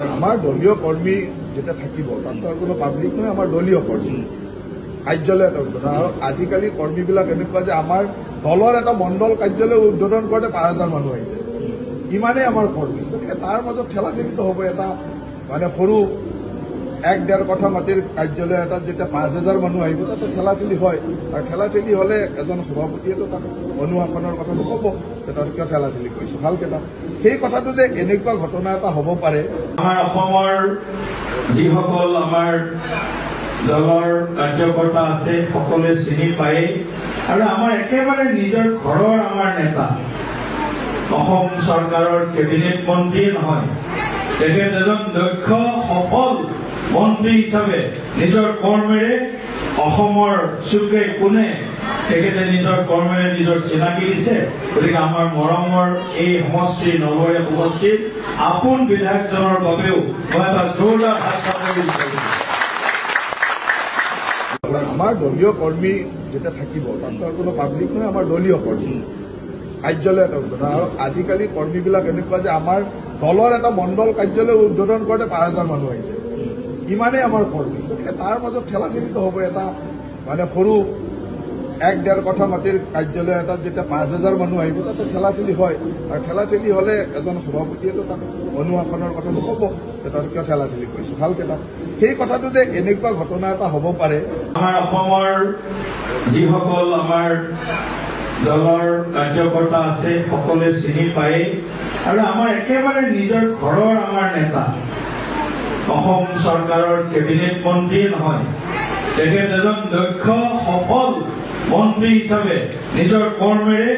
আমাৰ দলীয় কৰ্মী যেটা থাকিব তাত কোনো পাব্লিক নহয়, আমাৰ দলীয় কৰ্মী কাৰ্যালয় এটা উদ্বোধন। আৰ আজিকালি কৰ্মীবিলাক এনেকুৱা যে আমাৰ দলৰ এটা মণ্ডল কাৰ্যালয় উদ্বোধন কৰোঁতে ৫,০০০ মানুহ আহিছে, ইমানেই আমাৰ কৰ্মী। গতিকে তাৰ মাজত ঠেলাঠেলিটো হ'ব। এটা মানে সৰু ১-১.৫ কথা মাটিৰ কাৰ্যালয় এটাত যেতিয়া ৫,০০০ মানুহ আহিব তাতে ঠেলাঠেলি হয়। আৰু ঠেলাঠেলি হ'লে এজন সভাপতিয়েতো তাক অনুশাসনৰ কথা নক'ব যে তই কিয় ঠেলাঠেলি কৰিছ, ভালকে তাক সেই কথাটো যে এনেকুৱা ঘটনা এটা হ'ব পাৰে। আমাৰ অসমৰ যিসকল আমাৰ দলৰ কাৰ্যকৰ্তা আছে সকলোৱে চিনি পায়, আৰু আমাৰ একেবাৰে নিজৰ ঘৰৰ আমাৰ নেতা, অসম চৰকাৰৰ কেবিনেট মন্ত্ৰী নহয়, তেখেত এজন দক্ষ সফল মন্ত্ৰী হিচাপে নিজৰ কৰ্মেৰে অসমৰ চুকে কোণে তেখেতে নিজৰ কৰ্মেৰে নিজৰ চিনাকি দিছে। গতিকে আমাৰ মৰমৰ এই সমষ্টি নলবাৰী সমষ্টিৰ আপোন বিধায়কজনৰ বাবেও মই এটা জোৰদাৰ হাত বিচাৰিছো। আমাৰ দলীয় কৰ্মী যেটা থাকিব তাত কোনো পাব্লিক নহয়, আমাৰ দলীয় কৰ্মী কাৰ্যালয় এটা উদ্বোধন। আৰ আজিকালি কৰ্মীবিলাক এনেকুৱা যে আমাৰ দলৰ এটা মণ্ডল কাৰ্যালয় উদ্বোধন কৰোঁতে ৫,০০০ মানুহ আহিছে, ইমানেই আমাৰ কৰ্মী। গতিকে তাৰ মাজত ঠেলাঠেলিটো হ'ব। এটা মানে সৰু ১-১.৫ কথা মাটিৰ কাৰ্যালয় এটাত যেতিয়া ৫,০০০ মানুহ আহিব তাতে ঠেলাঠেলি হয়। আৰু ঠেলাঠেলি হ'লে এজন সভাপতিয়েতো তাক অনুশাসনৰ কথা নক'ব যে তই কিয় ঠেলাঠেলি কৰিছ, ভালকে তাক সেই কথাটো যে এনেকুৱা ঘটনা এটা হ'ব পাৰে। আমাৰ অসমৰ যিসকল আমাৰ দলৰ কাৰ্যকৰ্তা আছে সকলোৱে চিনি পায়, আৰু আমাৰ একেবাৰে নিজৰ ঘৰৰ আমাৰ নেতা, অসম চৰকাৰৰ কেবিনেট মন্ত্ৰী নহয়, তেখেত এজন দক্ষ সফল মন্ত্ৰী হিচাপে নিজৰ কৰ্মেৰে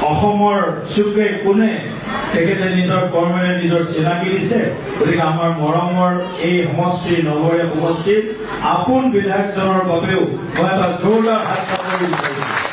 অসমৰ চুকে কোণে তেখেতে নিজৰ কৰ্মেৰে নিজৰ চিনাকি দিছে। গতিকে আমাৰ মৰমৰ এই সমষ্টি নলবাৰী সমষ্টিৰ আপোন বিধায়কজনৰ বাবেও মই এটা জোৰদাৰ হাত বিচাৰিছো।